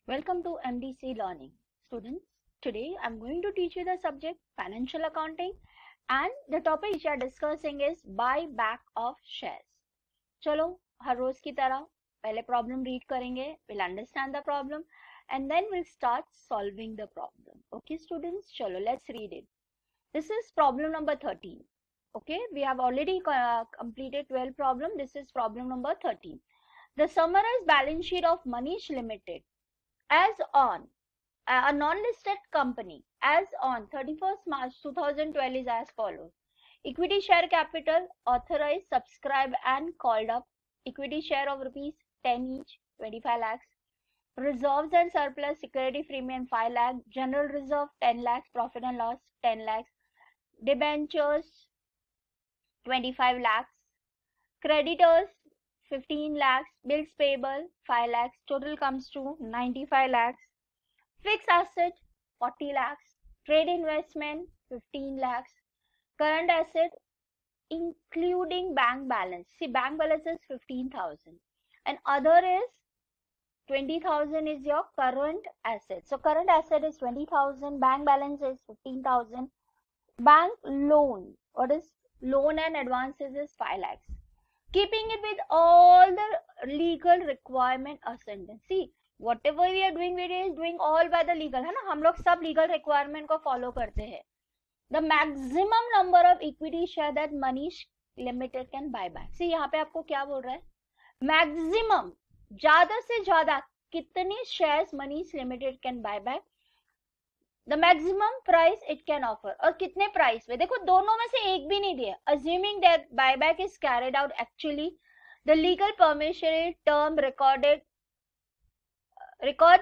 Welcome to MDC Learning. Students, today I'm going to teach you the subject Financial Accounting and the topic which we are discussing is buyback of shares. चलो हर रोज की तरह पहले problem read करेंगे, we'll understand the problem and then we'll start solving the problem. Okay students, चलो let's read it. This is problem number 13. Okay, we have already completed 12 problem. This is problem number 13. The summarized balance sheet of Manish Limited as on a non-listed company as on 31st March 2012 is as follows. Equity share capital authorized, subscribed and called up. Equity share of rupees 10 each, 25 lakhs. Reserves and surplus security premium 5 lakh. General reserve 10 lakhs. Profit and loss 10 lakhs. Debentures 25 lakhs. Creditors 15 lakhs, bills payable 5 lakhs, total comes to 95 lakhs, fixed asset 40 lakhs, trade investment 15 lakhs, current asset including bank balance. See, bank balance is 15,000 and other is 20,000 is your current asset. So current asset is 20,000, bank balance is 15,000, bank loan, what is loan and advances is 5 lakhs. Keeping it with all the legal requirement ascendant. See, whatever we are doing, we are doing all by the legal, है ना? हम लोग सब legal requirement को follow करते हैं. The maximum number of equity share that Manish Limited can buy back. See, यहाँ पे आपको क्या बोल रहा है? Maximum, ज़्यादा से ज़्यादा कितने shares Manish Limited can buy back? The maximum price it can offer. और कितने प्राइस पे? देखो दोनों में से एक भी नहीं दिया. Assuming that buyback is carried out actually, the legal permission term record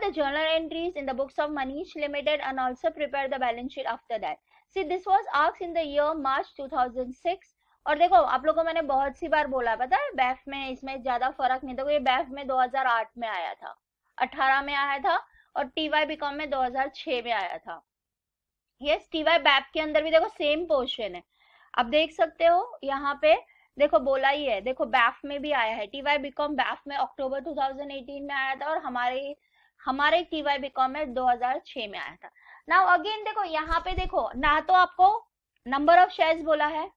the journal entries in the books of Manish Limited and also prepare the balance sheet after that. See, this was asked in the year March 2006. और देखो आप लोगों को मैंने बहुत सी बार बोला, पता है बैफ में इसमें ज्यादा फर्क नहीं था. ये बैफ में 2008 में आया था, 18 में आया था और टीवाई बीकॉम में 2006 में आया था. यस, टीवाई बैप के अंदर भी देखो सेम पोर्शन है. अब देख सकते हो यहाँ पे देखो बोला ही है, देखो बैफ में भी आया है. टीवाई बीकॉम बैफ में अक्टूबर 2018 में आया था और हमारे टीवाई बीकॉम में 2006 में आया था. नाउ अगेन देखो यहाँ पे देखो, ना तो आपको नंबर ऑफ शेयर्स बोला है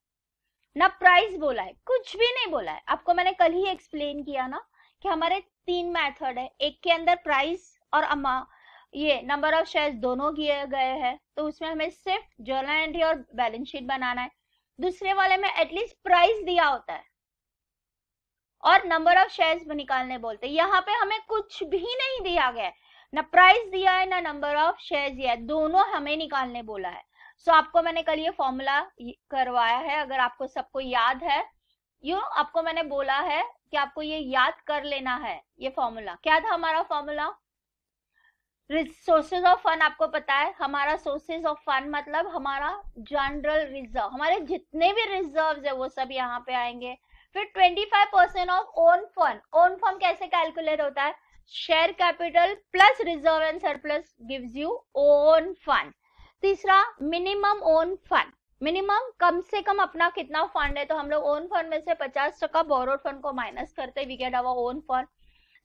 ना प्राइस बोला है, कुछ भी नहीं बोला है. आपको मैंने कल ही एक्सप्लेन किया ना कि हमारे 3 मेथड है. एक के अंदर प्राइस और ये नंबर ऑफ शेयर्स दोनों किए गए हैं, तो उसमें हमें सिर्फ जर्नल एंट्री और बैलेंस शीट बनाना है. दूसरे वाले में एटलीस्ट प्राइस दिया होता है और नंबर ऑफ शेयर्स निकालने बोलते हैं. यहाँ पे हमें कुछ भी नहीं दिया गया है, ना प्राइस दिया है ना नंबर ऑफ शेयर्स दिया है, दोनों हमें निकालने बोला है. सो आपको मैंने कल ये फॉर्मूला करवाया है, अगर आपको सबको याद है. आपको मैंने बोला है कि आपको ये याद कर लेना है. ये फॉर्मूला क्या था हमारा फॉर्मूला? सोर्सेज ऑफ फंड आपको पता है. हमारा सोर्सेज ऑफ फंड मतलब हमारा जनरल रिजर्व, हमारे जितने भी रिजर्व्स है वो सब यहाँ पे आएंगे. फिर 25% of own fund. Own fund कैसे कैलकुलेट होता है? Share capital plus reserve and surplus gives you own fund. तीसरा मिनिमम ओन फंड. मिनिमम कम से कम अपना कितना फंड है, तो हम लोग ओन फंड में से 50% बोरोड फंड को माइनस करते we get our own fund.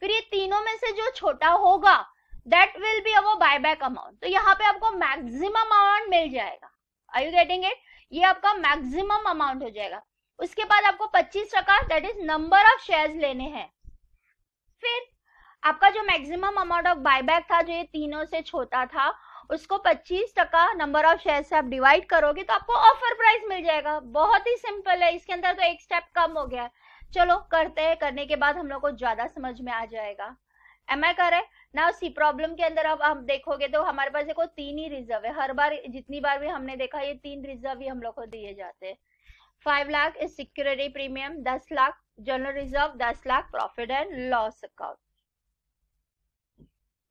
फिर ये तीनों में से जो छोटा होगा that will be our buyback amount. तो यहाँ पे आपको मैक्सिमम अमाउंट मिल जाएगा. Are you getting it? ये आपका मैक्सिमम अमाउंट हो जाएगा. उसके बाद आपको 25% that is number of shares लेने हैं. फिर आपका जो मैक्सिमम अमाउंट ऑफ बायबैक था, जो ये तीनों से छोटा था, उसको 25% नंबर ऑफ शेयर से आप डिवाइड करोगे तो आपको ऑफर प्राइस मिल जाएगा. बहुत ही सिंपल है. इसके अंदर तो एक स्टेप कम हो गया है. चलो करते हैं, करने के बाद हम लोग को ज्यादा समझ में आ जाएगा. Am I correct? ना सी प्रॉब्लम के अंदर अब हम देखोगे तो हमारे पास देखो 3 ही रिजर्व है. हर बार जितनी बार भी हमने देखा ये 3 रिजर्व ही हम लोग को दिए जाते हैं. 5 lakh is security premium, 10 lakh general reserve, 10 lakh profit and loss account.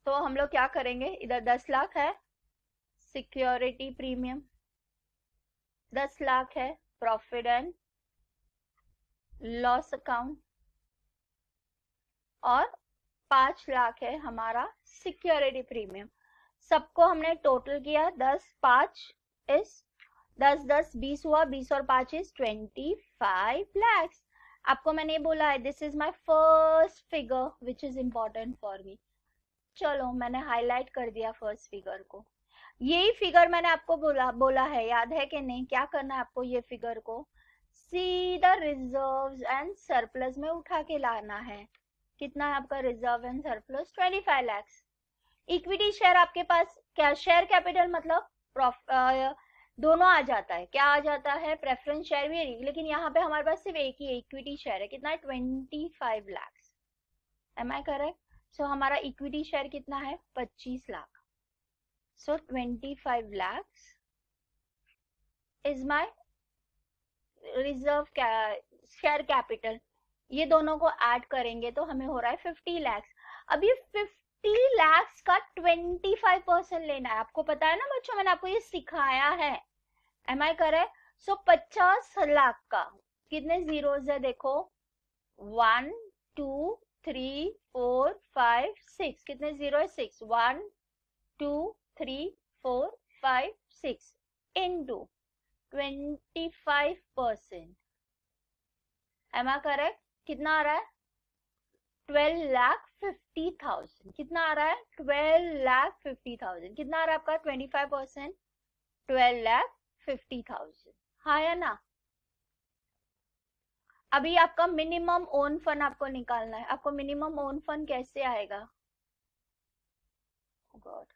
तो हम लोग क्या करेंगे, इधर 10 लाख है सिक्योरिटी प्रीमियम, 10 लाख है प्रॉफिट एंड लॉस अकाउंट और 5 लाख है हमारा सिक्योरिटी प्रीमियम. सबको हमने टोटल किया. 10 5 इज 10 10 20 हुआ, 20 और 5 इज 25 लाख. आपको मैंने बोला है this is my first figure which is important for me. चलो मैंने हाईलाइट कर दिया फर्स्ट फिगर को। यही फिगर मैंने आपको बोला है, याद है कि नहीं? क्या करना है आपको? ये फिगर को सीधा रिजर्व्स एंड सरप्लस में उठा के लाना है। कितना है आपका reserve and surplus? 25 lakhs। Equity share आपके पास क्या? शेयर कैपिटल मतलब दोनों आ जाता है। क्या आ जाता है? प्रेफरेंस शेयर भी, लेकिन यहाँ पे हमारे पास सिर्फ एक ही इक्विटी शेयर है। कितना है? 25 lakhs। Am I correct? So हमारा इक्विटी शेयर कितना है? 25 lakh. So 25 lakhs is my reserve share capital. ये दोनों को ऐड करेंगे तो हमें हो रहा है 50 lakhs। अब ये 50 lakhs का 25% लेना है। आपको पता है ना बच्चों, मैंने आपको ये सिखाया है। Am I correct? So 50 lakh का कितने जीरोस है? देखो 1 2 3 4 5 6। कितने जीरो है? 6। 1 2 3 4 5 6 इनटू 25%। M I correct? कितना आ रहा है? 12,50,000। कितना आ रहा है? 12,50,000। कितना आ रहा है आपका? 25%, 12,50,000। हाँ या ना? अभी आपका मिनिमम ओन फंड आपको निकालना है। आपको मिनिमम ओन फंड कैसे आएगा? गॉड,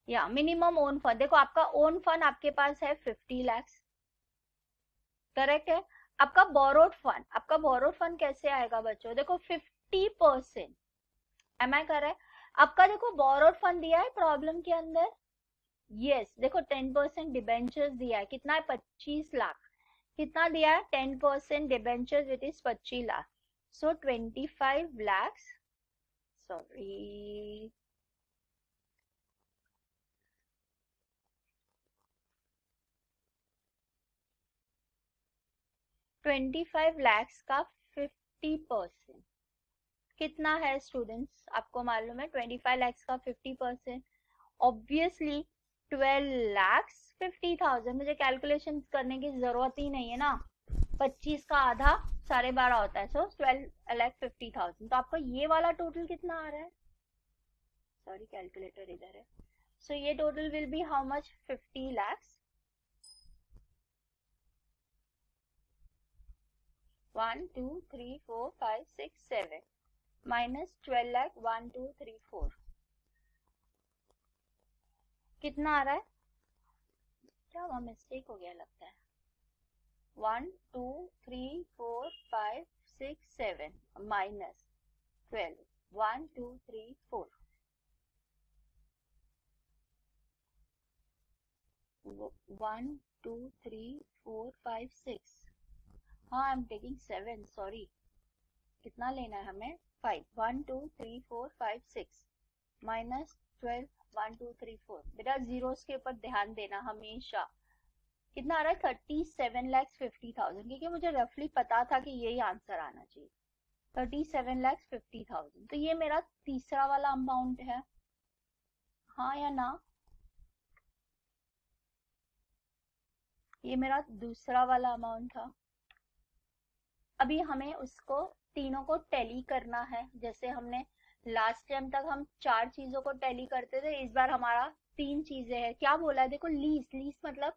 या मिनिमम ओन फंड देखो, आपका ओन फंड आपके पास है 50 lakhs, करेक्ट है? आपका बोरोड फंड, आपका बोरोड फंड कैसे आएगा बच्चों? देखो 50%। Am I correct? आपका देखो बोरोड फंड दिया है प्रॉब्लम के अंदर। यस, देखो 10% डिबेंचर्स दिया है। कितना है? 25 लाख। कितना दिया है? 10% debentures which is 25 lakh. So 25 lakhs, sorry 25 lakhs का 50% कितना है स्टूडेंट्स? आपको मालूम है 25 lakhs का 50%? ऑब्वियसली 12,50,000। मुझे कैलकुलेशन करने की जरूरत ही नहीं है ना। 25 का आधा 12.5 होता है, सो 12,50,000। तो आपका ये वाला टोटल कितना आ रहा है? सॉरी कैलकुलेटर इधर है। सो ये total will be how much? 50 lakhs। 1 2 3 4 5 6 7 minus 12 lakh 1 2 3 4। कितना आ रहा है? क्या वहां मिस्टेक हो गया लगता है। 1 2 3 4 5 6 7 माइनस 12 1 2 3 4। 1 2 3 4 5 6। हाँ आई एम टेकिंग 7, सॉरी। कितना लेना है हमें? 5। 1 2 3 4 5 6 माइनस 12 1 2 3 4। बेटा जीरोस के ऊपर ध्यान देना हमेशा। कितना आ रहा है? 37,50,000, क्योंकि मुझे रफली पता था कि यही आंसर आना चाहिए। 37,50,000। तो ये मेरा तीसरा वाला अमाउंट है। हाँ या ना? ये मेरा दूसरा वाला अमाउंट था। अभी हमें उसको तीनों को टैली करना है। जैसे हमने लास्ट टाइम तक हम 4 चीजों को टैली करते थे, इस बार हमारा 3 चीजें हैं। क्या बोला है? देखो लीस्ट, लीस्ट मतलब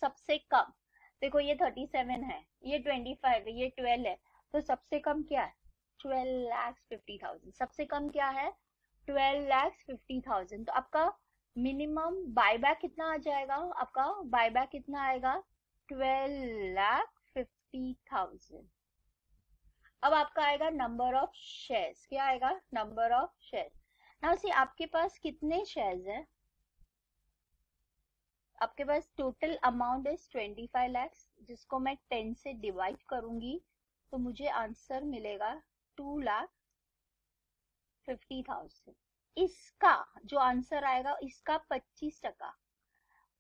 सबसे कम। देखो ये 37 है, ये 25 है, ये 12 है, तो सबसे कम क्या है? 12,50,000। सबसे कम क्या है? 12,50,000। तो आपका मिनिमम बायबैक कितना आ जाएगा? आपका बायबैक कितना आएगा? 12,50,000। अब आपका आएगा नंबर ऑफ शेयर्स। क्या आएगा? Number of shares. Now see, आपके पास कितने शेयर्स है? आपके पास टोटल अमाउंट इज 25 lakhs, जिसको मैं 10 से डिवाइड करूंगी तो मुझे आंसर मिलेगा 2,50,000। इसका जो आंसर आएगा, इसका 25%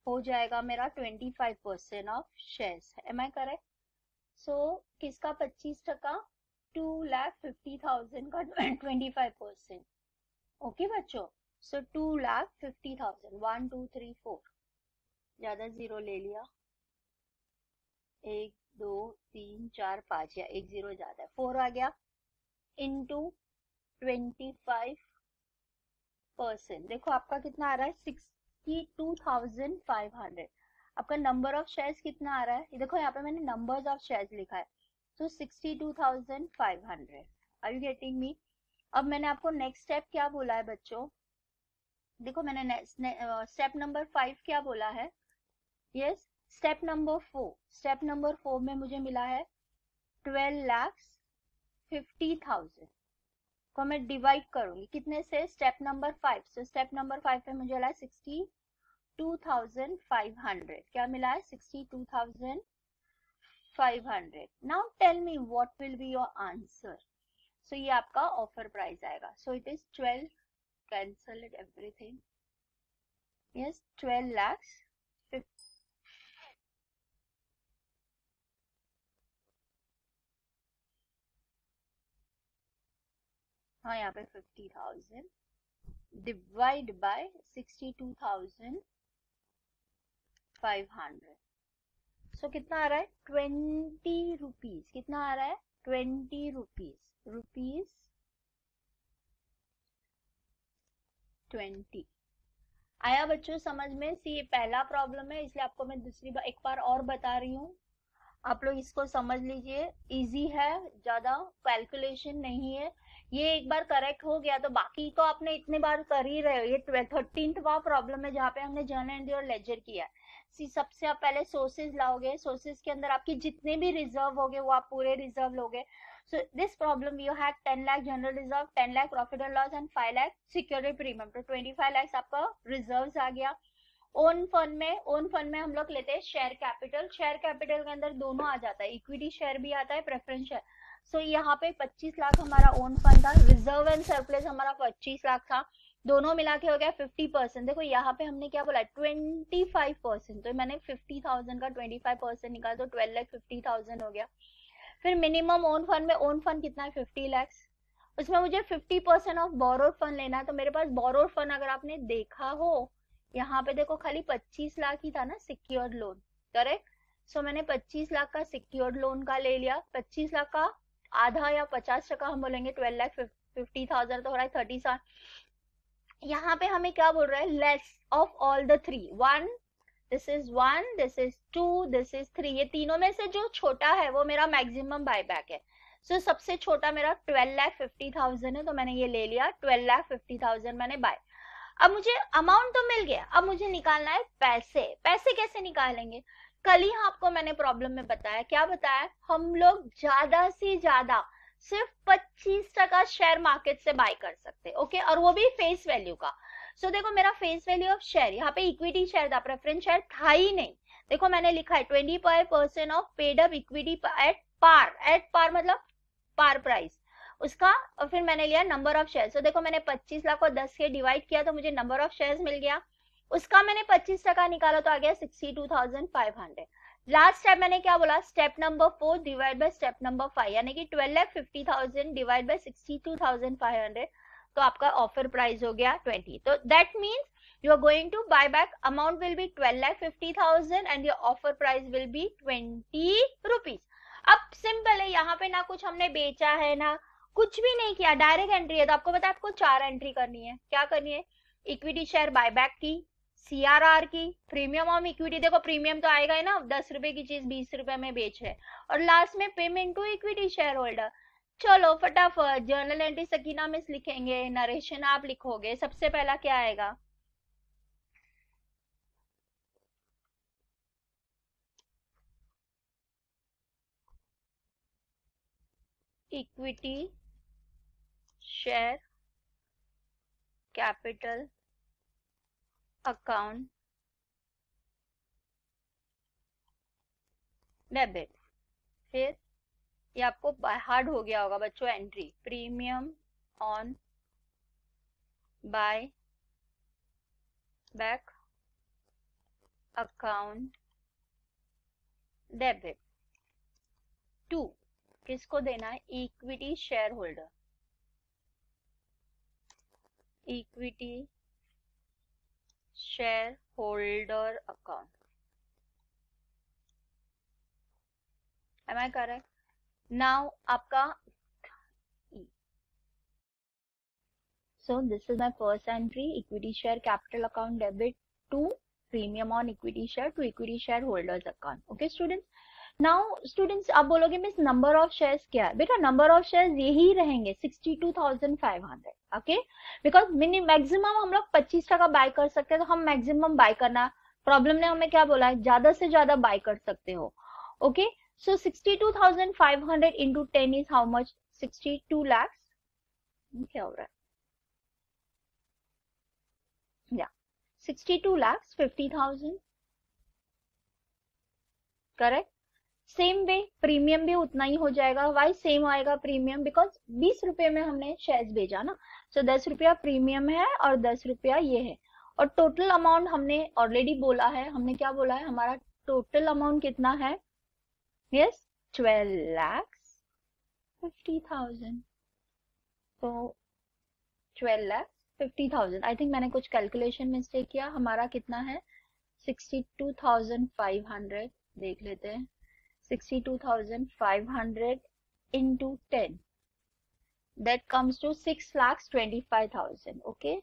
हो जाएगा मेरा 25% of shares. Am I correct? So किसका 25%? 2,50,000 का 25%। ओके बच्चों? सो 2,50,000। 1 2 3 4, ज्यादा जीरो ले लिया। 1 2 3 4 5, या एक जीरो ज्यादा है, 4 आ गया। इंटू 25%। देखो आपका कितना आ रहा है 62,500। आपका नंबर ऑफ शेयर्स कितना आ रहा है, देखो यहाँ पे मैंने नंबर्स ऑफ शेयर्स लिखा है, तो 62,500। Are you getting me? अब मैंने आपको नेक्स्ट स्टेप क्या बोला है बच्चों, देखो मैंने स्टेप नंबर 5 क्या बोला है, yes step number 4। Step number 4 में मुझे मिला है 12,50,000 को मैं डिवाइड करूंगी कितने से, स्टेप नंबर 5 से। स्टेप नंबर 5 पे मुझे मिला है 62,500। क्या मिला है 62,500। Now tell me what will be your answer. So ये आपका ऑफर प्राइस आएगा। So it is 12, cancel it everything, yes 12 lakhs 50। हाँ यहाँ पे 50,000 डिवाइड बाय 62,500। सो कितना आ रहा है 20 रुपीज। कितना आ रहा है 20 रुपीज 20। आया बच्चों समझ में? सी ये पहला प्रॉब्लम है, इसलिए आपको मैं दूसरी बार एक बार और बता रही हूँ, आप लोग इसको समझ लीजिए। इजी है, ज्यादा कैलकुलेशन नहीं है। ये एक बार करेक्ट हो गया तो बाकी तो आपने इतने बार कर ही रहे हो। ये 13वां प्रॉब्लम है जहाँ पे हमने जर्नल एंट्री और लेजर किया है। सबसे आप पहले सोर्सेज लाओगे, सोर्सेज के अंदर आपकी जितने भी रिजर्व होगे वो आप पूरे रिजर्व लोगे। So this problem you had 10 lakh general reserve, 10 lakh profit and loss and 5 lakh security premium, तो 25 lakhs आपका रिजर्व्स आ गया। ओन फंड में हम लोग लेते हैं शेयर कैपिटल। शेयर कैपिटल के अंदर दोनों आ जाता है, इक्विटी शेयर भी आता है, प्रेफरेंस शेयर। सो यहाँ पे 25 लाख हमारा ओन फंड था, रिजर्व एंड सरप्लस हमारा 25 लाख था, दोनों मिला के हो गया 50%। देखो यहाँ पे हमने क्या बोला 25%, तो मैंने 50,000 का 25% निकाला तो 12,50,000 हो गया। फिर मिनिमम ओन फंड में, ओन फंड कितना है 50 lakhs, उसमें मुझे 50% ऑफ बोरोड फंड लेना है। तो मेरे पास बोरोड फंड अगर आपने देखा हो यहाँ पे देखो खाली 25 लाख ही था ना सिक्योर्ड लोन, करेक्ट। सो मैंने 25 लाख का सिक्योर्ड लोन का ले लिया। 25 लाख का आधा या 50% हम बोलेंगे 12,50,000 तो हो रहा है 30,000। यहाँ पे हमें क्या बोल रहा है, less of all the three, one, this is 1, this is 2, this is 3। ये तीनों में से जो छोटा है वो मेरा मैक्सिमम बायबैक है। सो सबसे छोटा मेरा 12,50,000 है, तो मैंने ये ले लिया 12,50,000 मैंने बाय। अब मुझे अमाउंट तो मिल गया, अब मुझे निकालना है पैसे। पैसे कैसे निकालेंगे, कल ही आपको मैंने प्रॉब्लम में बताया, क्या बताया, हम लोग ज्यादा से ज्यादा सिर्फ 25% शेयर मार्केट से बाय कर सकते, ओके, और वो भी फेस वैल्यू का। सो देखो मेरा फेस वैल्यू ऑफ शेयर, यहाँ पे इक्विटी शेयर था, प्रेफरेंस शेयर था ही नहीं। देखो मैंने लिखा है 25% of paid up equity at par. At par मतलब पार प्राइस उसका, और फिर मैंने लिया नंबर ऑफ शेयर। तो देखो मैंने 25 लाख को 10 से डिवाइड किया तो मुझे नंबर ऑफ शेयर्स मिल गया, उसका मैंने 25% निकाला तो आ गया 62,500। लास्ट स्टेप मैंने क्या बोला, step number 4 divide by step number 5, यानी कि 12,50,000 डिवाइड बाय 62,500, तो आपका ऑफर प्राइस हो गया 20। तो that means you are going to buy back, amount will be 12,50,000 and your offer price will be 20 rupees। अब सिंपल है, यहाँ पे ना कुछ हमने बेचा है ना कुछ भी नहीं किया, डायरेक्ट एंट्री है। तो आपको पता है आपको 4 एंट्री करनी है। क्या करनी है, इक्विटी शेयर बायबैक की, सीआरआर की, प्रीमियम ऑन इक्विटी, देखो प्रीमियम तो आएगा ही ना, 10 रुपए की चीज 20 रुपए में बेच है, और लास्ट में payment to equity share holder. चलो फटाफट जर्नल एंट्री सकीना मिस लिखेंगे, नरेशन आप लिखोगे। सबसे पहला क्या आएगा, equity share capital account debit. फिर ये आपको हार्ड हो गया होगा बच्चों, entry premium on buy back account debit to, किसको देना है, equity share holder, equity share holder account. Am I correct? Now आपका So this is my first entry, equity share capital account debit to premium on equity share to equity shareholders account. Okay students. Now students आप बोलोगे miss number of shares क्या है? बेटा number of shares यही रहेंगे 62,500. Okay because maximum हम लोग 25% bye कर सकते हैं, तो हम मैक्सिमम बाय करना, प्रॉब्लम ने हमें क्या बोला है, ज्यादा से ज्यादा बाय कर सकते हो. Okay so 62,500 into 10 is how much? 62 lakhs. क्या हो रहा है? या 62 lakhs 50,000. Correct. Same way premium भी उतना ही हो जाएगा. वाई सेम आएगा प्रीमियम? बिकॉज 20 रुपए में हमने शेयर्स भेजा ना, सो 10 रुपया प्रीमियम है और 10 रुपया ये है. और टोटल अमाउंट हमने ऑलरेडी बोला है, हमने क्या बोला है, हमारा टोटल अमाउंट कितना है? यस 12,50,000. तो 12,50,000. आई थिंक मैंने कुछ कैलकुलेशन मिस्टेक किया. हमारा कितना है? 62,500. देख लेते हैं. 62,500 into 10, that comes to 6,25,000. Okay,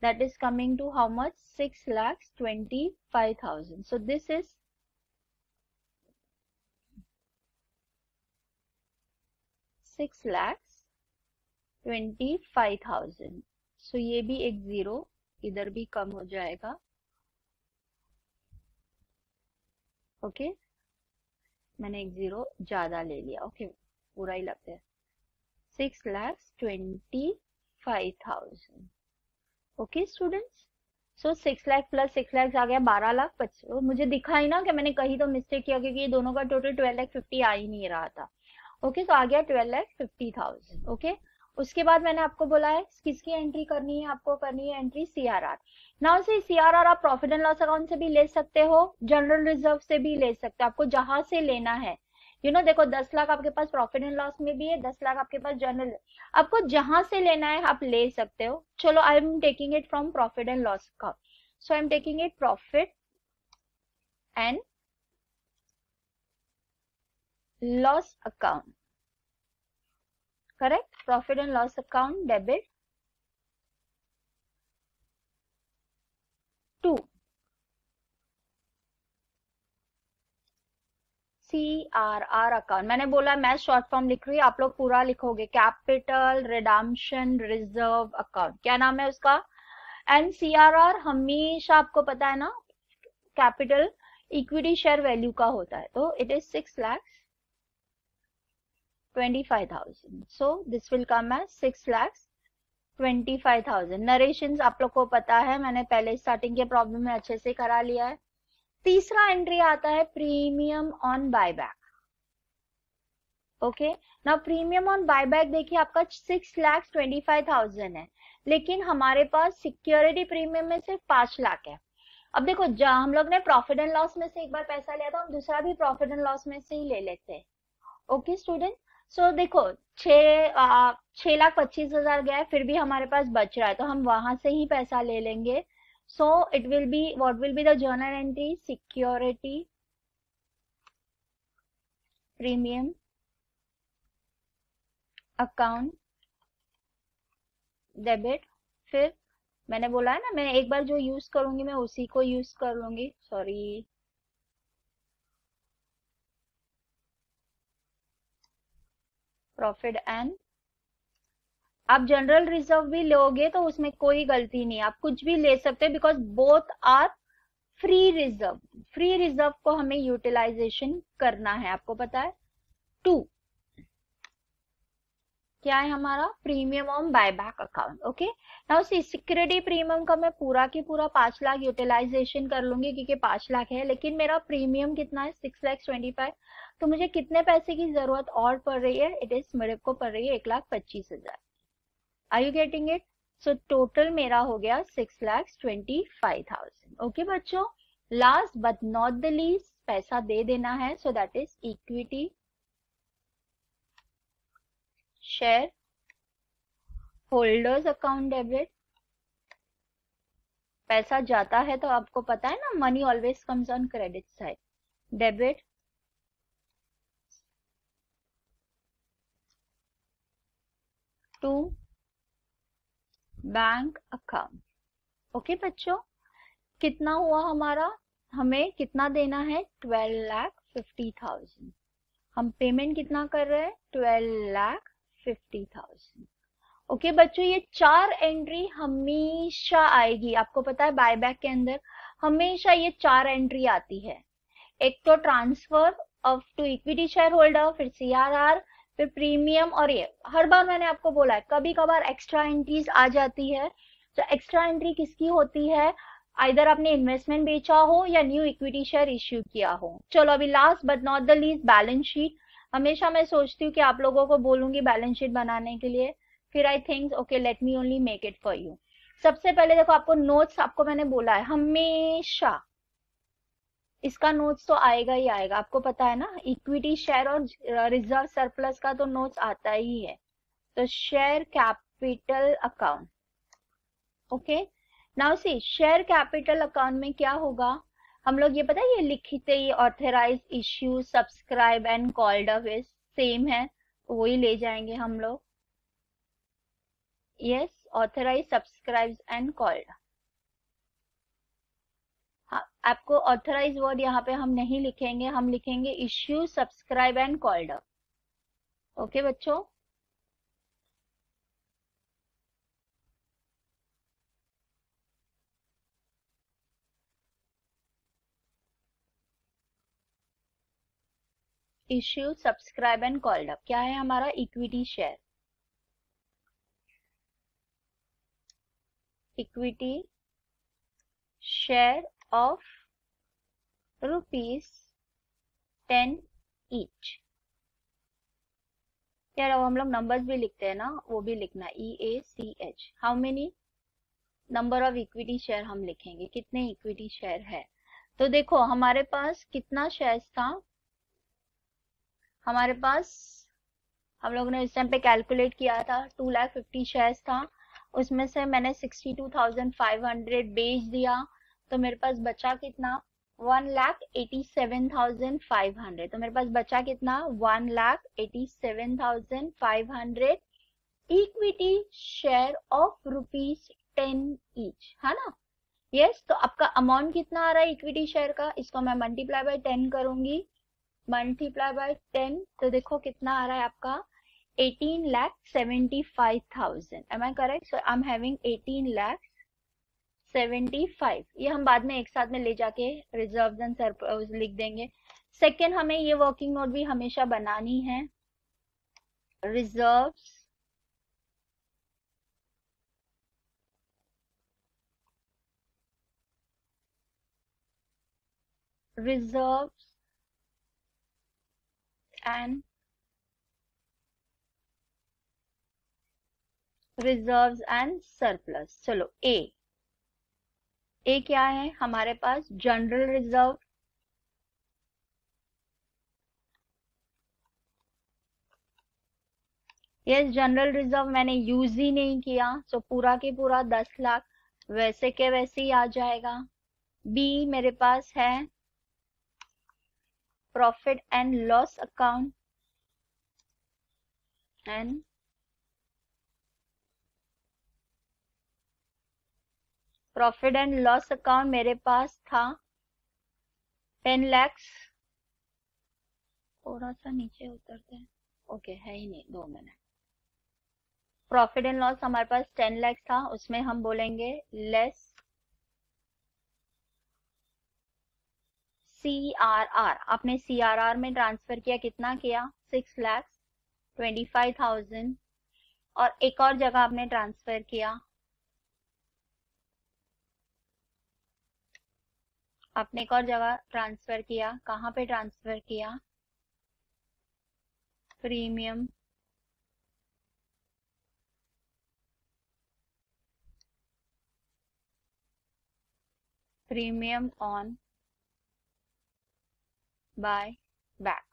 that is coming to how much? 6,25,000. so this is 6,25,000. so ये भी एक जीरो इधर भी कम हो जाएगा. ओके मैंने एक जीरो ज्यादा ले लिया. ओके पूरा ही लगता है. 6,25,000. Okay students. So 6 lakh plus 6 lakh आ गया 12 लाख 25. मुझे दिखा ही ना कि मैंने कहीं तो मिस्टेक किया, क्योंकि ये दोनों का टोटल 12,50,000 आ ही नहीं रहा था. ओके तो आ गया 12,50,000. ओके उसके बाद मैंने आपको बोला है किसकी एंट्री करनी है, आपको करनी है एंट्री CRR. नाउ से CRR आप प्रॉफिट एंड लॉस अकाउंट से भी ले सकते हो, जनरल रिजर्व से भी ले सकते हो, आपको जहां से लेना है. देखो 10 लाख आपके पास प्रॉफिट एंड लॉस में भी है, 10 लाख आपके पास जनरल, आपको जहां से लेना है आप ले सकते हो. चलो I am taking it from profit and loss account. So I am taking it profit and loss account. correct. Profit and loss account debit to CRR account. मैंने बोला मैं शॉर्ट फॉर्म लिख रही हूँ, आप लोग पूरा लिखोगे. कैपिटल रिडम्पशन रिजर्व अकाउंट, क्या नाम है उसका? एंड CRR हमेशा आपको पता है ना, कैपिटल इक्विटी शेयर वैल्यू का होता है. तो it is 6,25,000. So this will come as 6,25,000. Narrations आप लोग को पता है, मैंने पहले स्टार्टिंग के प्रॉब्लम में अच्छे से करा लिया है. तीसरा एंट्री आता है premium on buyback. Okay now premium on buyback देखिए आपका 6,25,000 है, लेकिन हमारे पास सिक्योरिटी प्रीमियम में सिर्फ 5 लाख है. अब देखो जहां हम लोग ने प्रॉफिट एंड लॉस में से एक बार पैसा लिया था, हम दूसरा भी प्रॉफिट एंड लॉस में से ही ले लेते हैं. Okay student. सो देखो 6,25,000 गया है, फिर भी हमारे पास बच रहा है, तो हम वहां से ही पैसा ले लेंगे. So it will be, what will be the journal entry? Security premium account debit. फिर मैंने बोला है ना, मैं एक बार जो यूज करूंगी मैं उसी को यूज कर लूंगी. सॉरी प्रॉफिट एंड, आप जनरल रिजर्व भी लोगे तो उसमें कोई गलती नहीं, आप कुछ भी ले सकते हैं, because both are free reserve. Free reserve को हमें यूटिलाइजेशन करना है, आपको पता है. 2 क्या है हमारा? Premium on buyback account. Okay now security premium का मैं पूरा की पूरा 5 लाख यूटिलाइजेशन कर लूंगी, क्योंकि 5 लाख है, लेकिन मेरा प्रीमियम कितना है? 6,25,000. तो मुझे कितने पैसे की जरूरत और पड़ रही है? इट इज मेरे को पड़ रही है 1,25,000. Are you getting it? So total मेरा हो गया 6,25,000. ओके बच्चों, last but not the least पैसा दे देना है. So that is equity share holders account debit. पैसा जाता है तो आपको पता है ना, money always comes on credit side. Debit to bank account. Okay बच्चों, कितना हुआ हमारा, हमें कितना देना है 12,50,000। हम पेमेंट कितना कर रहे हैं 12,50,000। ओके बच्चों, ये 4 एंट्री हमेशा आएगी। आपको पता है बायबैक के अंदर हमेशा ये 4 एंट्री आती है। एक तो transfer of to equity share holder, फिर CRR, फिर प्रीमियम, और ये हर बार मैंने आपको बोला है कभी कभार एक्स्ट्रा एंट्रीज आ जाती है। तो एक्स्ट्रा एंट्री किसकी होती है, आइदर आपने इन्वेस्टमेंट बेचा हो या न्यू इक्विटी शेयर इश्यू किया हो। चलो अभी last but not the least, balance sheet. हमेशा मैं सोचती हूँ कि आप लोगों को बोलूंगी बैलेंस शीट बनाने के लिए, फिर I think okay let me only make it for you. सबसे पहले देखो, आपको नोट्स, आपको मैंने बोला है हमेशा इसका नोट्स तो आएगा ही आएगा। आपको पता है ना, इक्विटी शेयर और रिजर्व सरप्लस का तो नोट्स आता ही है। तो share capital account. Okay, now C share capital account में क्या होगा, हम लोग ये पता है ये लिखते ही authorise, issue, subscribe and called up same है, तो वही ले जाएंगे हम लोग। Yes, authorise, subscribe and called. हाँ, आपको ऑथराइज वर्ड यहाँ पे हम नहीं लिखेंगे, हम लिखेंगे issue, subscribe and called up. Okay बच्चों, issue, subscribe and called up क्या है हमारा, equity share. Equity share of ₹10 each. यार अब हम लोग नंबर्स भी लिखते हैं ना, वो भी लिखना, EACH। How many number of equity share हम लिखेंगे, कितने इक्विटी शेयर है। तो देखो हमारे पास कितना शेयर्स था, हमारे पास हम लोगों ने इस टाइम पे कैलकुलेट किया था 2,50,000 शेयर्स था, उसमें से मैंने 62,500 बेच दिया, तो मेरे पास बचा कितना 1,87,500। तो मेरे पास बचा कितना 1,87,500 इक्विटी शेयर ऑफ ₹10 ईच, है ना। यस, तो आपका अमाउंट कितना आ रहा है इक्विटी शेयर का, इसको मैं मल्टीप्लाई बाय 10 करूंगी, मल्टीप्लाई बाय 10, तो देखो कितना आ रहा है आपका 18,75,000। Am I correct? So I am having 18,75,000। ये हम बाद में एक साथ में ले जाके रिजर्व्स एंड सरप्लस लिख देंगे। सेकेंड, हमें ये वर्किंग नोट भी हमेशा बनानी है, reserves and reserves and surplus. चलो ए क्या है हमारे पास, general reserve, yes general reserve मैंने यूज ही नहीं किया, सो पूरा के पूरा 10 लाख वैसे के वैसे ही आ जाएगा। बी मेरे पास है profit and loss account, and profit and loss account मेरे पास था 10 लाख। थोड़ा सा नीचे उतरते हैं, ओके है ही नहीं, 2 मिनट। प्रॉफिट एंड लॉस हमारे पास 10 लाख था, उसमें हम बोलेंगे लेस CRR। आपने CRR में ट्रांसफर किया, कितना किया 6,25,000। और एक और जगह आपने ट्रांसफर किया, आपने एक और जगह ट्रांसफर किया, कहाँ पे ट्रांसफर किया, premium on buy back.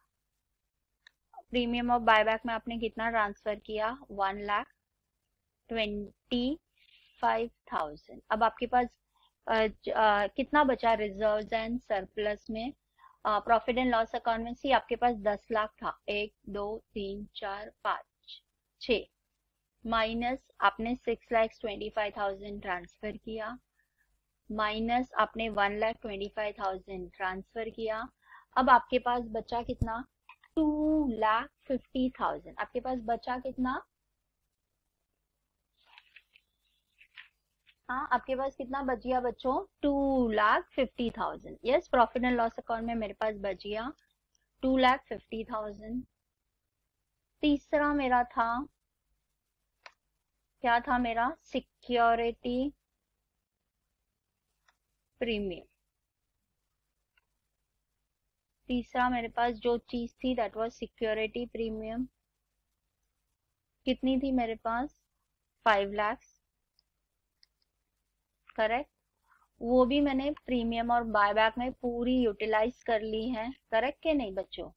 Premium of buy back में आपने कितना ट्रांसफर किया 1,25,000। अब आपके पास कितना बचा रिजर्व्स एंड सरप्लस में, प्रॉफिट एंड लॉस अकाउंट में सी आपके पास 10 लाख था, 1 2 3 4 5 6, माइनस आपने 6,25,000 ट्रांसफर किया, माइनस आपने 1,25,000 ट्रांसफर किया। अब आपके पास बचा कितना? 2,50,000। आपके पास बचा कितना? हाँ, आपके पास कितना बच गया बच्चों? 2,50,000। Yes, profit and loss account में मेरे पास बच गया 2,50,000। तीसरा मेरा था, क्या था मेरा? Security premium. तीसरा मेरे पास जो चीज थी दैट वाज सिक्योरिटी प्रीमियम। कितनी थी मेरे पास? 5 लाख। करेक्ट। वो भी मैंने प्रीमियम और बायबैक में पूरी यूटिलाइज कर ली है। करेक्ट के नहीं बच्चों?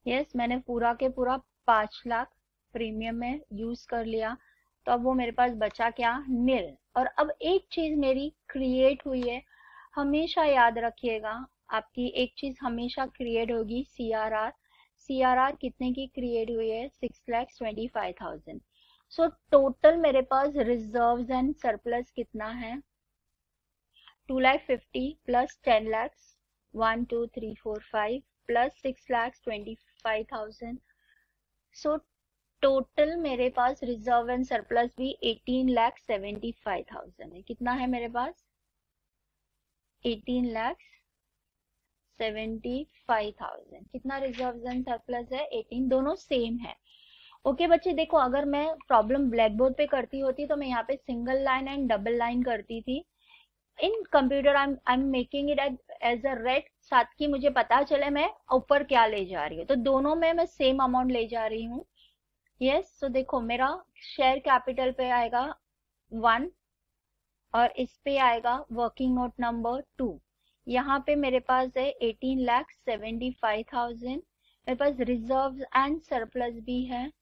यस, मैंने पूरा के पूरा 5 लाख प्रीमियम में यूज कर लिया। तो अब वो मेरे पास बचा क्या? निल। और अब एक चीज मेरी क्रिएट हुई है, हमेशा याद रखिएगा, आपकी एक चीज हमेशा क्रिएट होगी, CRR। CRR कितने की क्रिएट हुई है? 6,25,000। सो टोटल मेरे पास रिजर्व्स एंड सरप्लस कितना है? 2,50,000 plus 10 lakh, 1 2 3 4 5 plus 6,25,000। So total मेरे पास रिजर्व एंड सरप्लस भी 18,75,000 है। कितना है मेरे पास? 18,75,000। कितना रिजर्व एंड सरप्लस है? 18। दोनों सेम है। ओके बच्चे, देखो अगर मैं प्रॉब्लम ब्लैक बोर्ड पे करती होती तो मैं यहाँ पे single line and double line करती थी। In computer I am making it as a red, साथ की मुझे पता चले मैं ऊपर क्या ले जा रही हूँ। तो दोनों में मैं सेम अमाउंट ले जा रही हूँ। यस, तो देखो मेरा शेयर कैपिटल पे आएगा 1 और इस पे आएगा वर्किंग नोट नंबर 2। यहाँ पे मेरे पास है 18,75,000। मेरे पास रिजर्व एंड सरप्लस भी है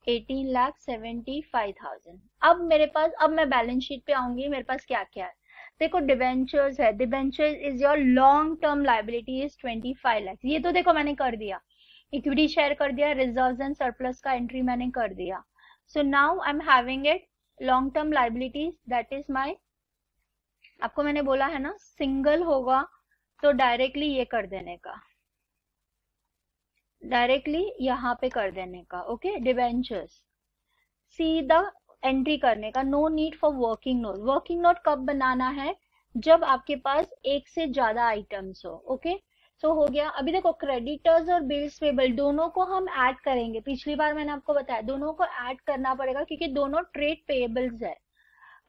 18,75,000। अब मेरे पास, अब मैं बैलेंस शीट पे आऊंगी, मेरे पास क्या क्या है। देखो डिबेंचर्स है, debentures is your long term liability is 25 lakh. ये तो देखो मैंने कर दिया, इक्विटी शेयर कर दिया, रिजर्व्स एंड सरप्लस का एंट्री मैंने कर दिया। So now I am having it long term liabilities, that is my, आपको मैंने बोला है ना सिंगल होगा तो डायरेक्टली ये कर देने का, डायरेक्टली यहाँ पे कर देने का। ओके, डिबेंचर्स सीधा एंट्री करने का, no need for working note. Working note कब बनाना है? जब आपके पास एक से ज्यादा आइटम्स हो। ओके, सो हो गया। अभी देखो क्रेडिटर्स और बिल्स पेबल दोनों को हम ऐड करेंगे। पिछली बार मैंने आपको बताया दोनों को ऐड करना पड़ेगा क्योंकि दोनों ट्रेड पेएबल्स है।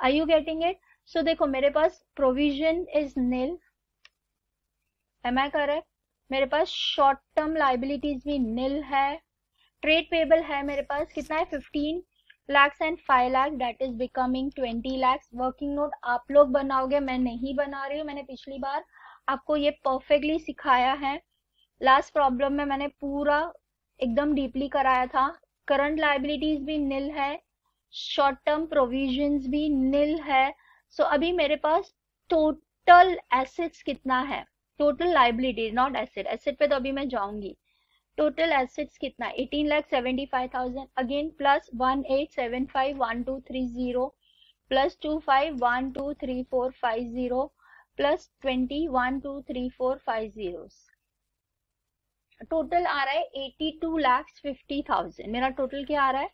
Are you getting it? So देखो मेरे पास provision is nil, am I correct? मेरे पास शॉर्ट टर्म लाइबिलिटीज भी निल है। ट्रेड पेएबल है मेरे पास कितना है? 15 lakhs and 5 lakh, that is becoming 20 lakhs। Working note आप लोग बनाओगे, मैं नहीं बना रही हूँ। मैंने पिछली बार आपको ये परफेक्टली सिखाया है। लास्ट प्रॉब्लम में मैंने पूरा एकदम डीपली कराया था। करंट लाइबिलिटीज भी निल है, शॉर्ट टर्म प्रोविजंस भी निल है। सो अभी मेरे पास टोटल एसेट्स कितना है? Total liability not asset, asset पे तो अभी मैं जाऊंगी। टोटल एसेट्स कितना? 18,75,000 again plus 18751230 plus 25123450 plus 20123450। Total आ रहा है 82,50,000। मेरा टोटल क्या आ रहा है?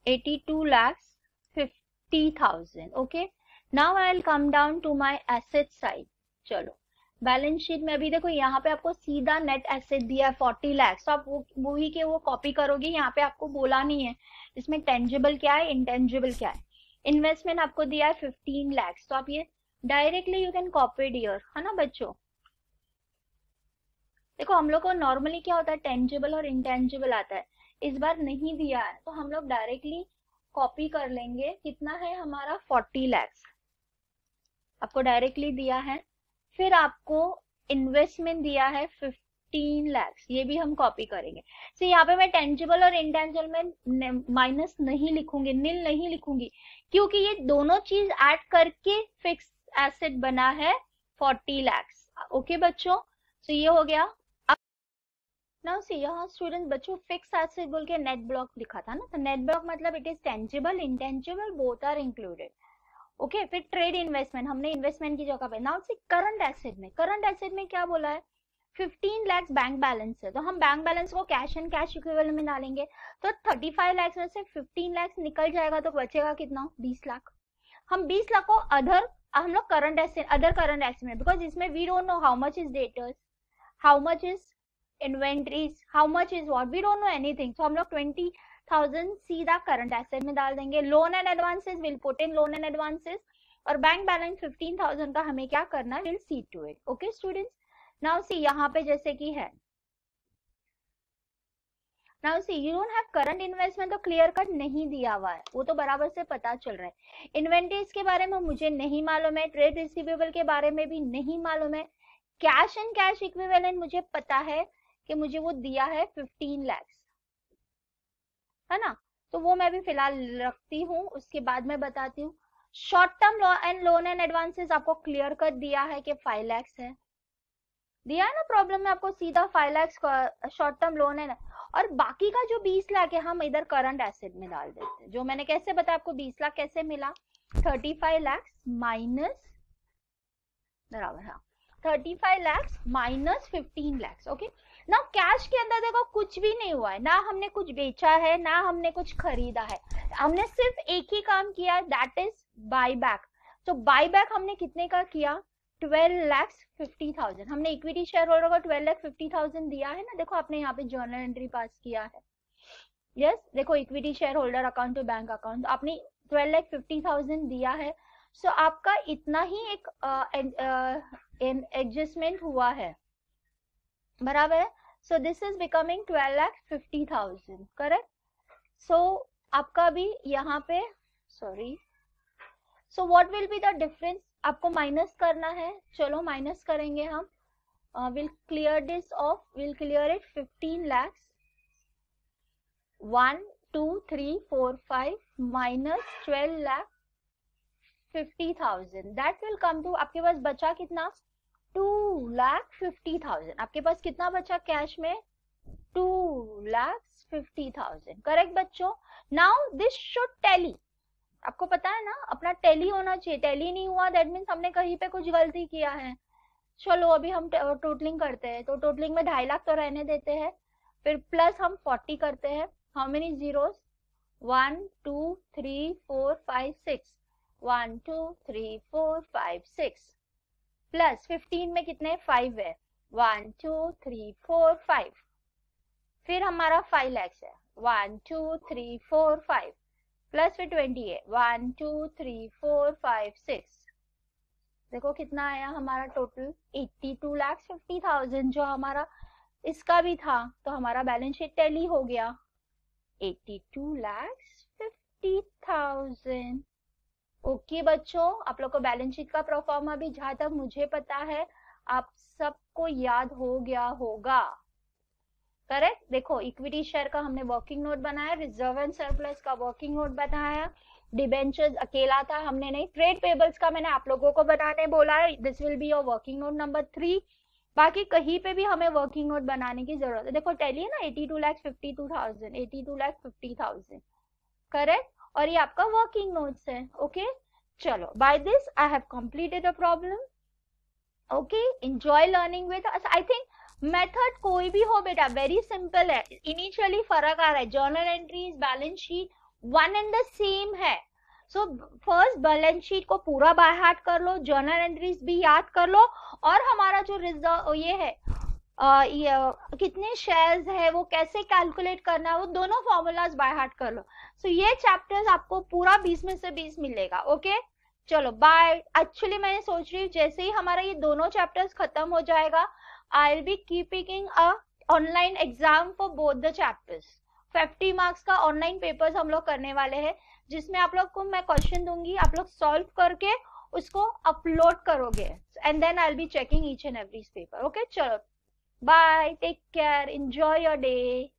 82,50,000। Okay, now I will come down to my asset side. चलो बैलेंस शीट में अभी देखो यहाँ पे आपको सीधा नेट एसेट दिया है 40 लाख। तो आप वो ही के वो कॉपी करोगे। यहाँ पे आपको बोला नहीं है इसमें टेंजिबल क्या है, इंटेंजिबल क्या है। इन्वेस्टमेंट आपको दिया है 15 लाख, तो आप ये directly you can copy dear, है ना बच्चों? देखो हम लोग को नॉर्मली क्या होता है, टेंजिबल और इंटेंजिबल आता है। इस बार नहीं दिया है तो हम लोग डायरेक्टली कॉपी कर लेंगे। कितना है हमारा? 40 लाख आपको डायरेक्टली दिया है। फिर आपको इन्वेस्टमेंट दिया है 15 लाख, ये भी हम कॉपी करेंगे। तो यहाँ पे मैं टेंजिबल और इंटेंजिबल में माइनस नहीं लिखूंगी, निल नहीं लिखूंगी, क्योंकि ये दोनों चीज ऐड करके फिक्स एसेट बना है 40 लाख। ओके बच्चों, तो ये हो गया। नाउ सी यहाँ स्टूडेंट बच्चों फिक्स एसेट बोल के नेट ब्लॉक लिखा था ना, तो नेट ब्लॉक मतलब it is tangible intangible both are included. Okay, फिर ट्रेड इन्वेस्टमेंट हमने इन्वेस्टमेंट की जगह पे। नाउ सी करंट एसेट में, करंट एसेट में क्या बोला है, 15 लाख बैंक बैलेंस है, तो हम बैंक बैलेंस को कैश एंड कैश इक्विवेलेंट में डालेंगे, तो 35 लाख में से 15 लाख निकल जाएगा, तो बचेगा कितना, 20 लाख। हम 20 लाख को अदर, हम लोग current asset, other current asset में, बिकॉज इसमें we don't know how much is debtors, how much is inventories, how much is what, we don't know anything, तो हम लोग 20,000 सीधा करंट एसेट में डाल देंगे। Loan and advances will put in loan and advances, और bank balance 15,000 का हमें क्या करना है, will see to it. Okay students, now see यहाँ पे जैसे कि है, now see you don't have current investment, तो क्लियर कट नहीं दिया हुआ है, वो तो बराबर से पता चल रहा है। इन्वेंटरीज के बारे में मुझे नहीं मालूम है, ट्रेड रिसीवेबल के बारे में भी नहीं मालूम है, कैश एंड कैश इक्विवेलेंट मुझे पता है कि मुझे वो दिया है 15 लाख, है ना, तो वो मैं भी फिलहाल रखती हूँ, उसके बाद में बताती हूँ। Short term loan and advances आपको क्लियर कर दिया है कि 5 लाख है, दिया है ना प्रॉब्लम में आपको सीधा 5 लाख शॉर्ट टर्म लोन है, और बाकी का जो 20 लाख है हम इधर करंट एसेट में डाल देते हैं। जो मैंने कैसे बताया आपको 20 लाख कैसे मिला, 35 लाख माइनस, बराबर, हाँ 35 लाख माइनस 15 लाख। ओके, ना कैश के अंदर देखो कुछ भी नहीं हुआ है, ना हमने कुछ बेचा है ना हमने कुछ खरीदा है, हमने सिर्फ एक ही काम किया, दैट इज बाय बैक। तो बाय बैक हमने कितने का किया, 12,50,000। हमने इक्विटी शेयर होल्डर को 12,50,000 दिया है ना, देखो आपने यहाँ पे जर्नल एंट्री पास किया है, यस देखो equity share holder account to bank account, आपने 12,50,000 दिया है, सो आपका इतना ही एक एडजस्टमेंट हुआ है, बराबर है। So this is becoming 12,50,000, correct. So आपका भी यहाँ पे, sorry, so what will be the difference, आपको माइनस करना है, चलो माइनस करेंगे हम, will clear this off, will clear it 15 lakh, 1 2 3 4 5 minus 12,50,000, that will come to, आपके पास बचा कितना, 2,50,000। आपके पास कितना बचा कैश में, 2,50,000, करेक्ट बच्चों। नाउ दिस शुड टैली, आपको पता है ना अपना टैली होना चाहिए, टैली नहीं हुआ दैट मीन्स हमने कहीं पे कुछ गलती किया है। चलो अभी हम टोटलिंग करते हैं, तो टोटलिंग में 2.5 लाख तो रहने देते हैं, फिर प्लस हम 40 करते हैं, हाउ मेनी जीरोस, 1 2 3 4 5 6, 1 2 3 4 5 6, प्लस 15 में कितने 5 है, 1 2 3 4 5, फिर हमारा 5 लाख है, 1 2 3 4 5, प्लस फिर 20 है, 1 2 3 4 5 6, देखो कितना आया हमारा टोटल, 82,50,000 जो हमारा इसका भी था, तो हमारा बैलेंस शीट टैली हो गया 82,50,000। ओके बच्चों, आप लोग को बैलेंस शीट का प्रोफॉर्मा भी जहां तक मुझे पता है आप सबको याद हो गया होगा, करेक्ट। देखो इक्विटी शेयर का हमने वर्किंग नोट बनाया, रिजर्व एंड सरप्लस का वर्किंग नोट बनाया, डिबेंचर्स अकेला था हमने नहीं, ट्रेड पेबल्स का मैंने आप लोगों को बनाने बोला है, this will be your working note number 3। बाकी कहीं पे भी हमें वर्किंग नोट बनाने की जरूरत है, देखो टैली है ना 82,52,000, 82,50,000, करेक्ट, और ये आपका वर्किंग नोट्स है। ओके चलो, by this I have completed the problem. Okay, enjoy learning with us. I think method कोई भी हो बेटा वेरी सिंपल है, इनिशियली फर्क आ रहा है, journal entries balance sheet one and the same है। सो फर्स्ट बैलेंस शीट को पूरा बाय हार्ट कर लो, जर्नल एंट्रीज भी याद कर लो, और हमारा जो रिजर्व ये है कितने शेयर्स है वो कैसे कैलकुलेट करना है, वो दोनों फॉर्मूलाज बाय हार्ट कर लो। सो ये चैप्टर्स आपको पूरा 20 में से 20 मिलेगा। ओके चलो बाय। एक्चुअली मैं सोच रही हूँ जैसे ही हमारा ये दोनों चैप्टर्स खत्म हो जाएगा, आई will B keeping a online exam for both the chapters. 50 marks का ऑनलाइन पेपर्स हम लोग करने वाले हैं, जिसमें आप लोग को मैं क्वेश्चन दूंगी, आप लोग सॉल्व करके उसको अपलोड करोगे, and then I will be checking each and every paper. Okay चलो bye, take care, enjoy your day.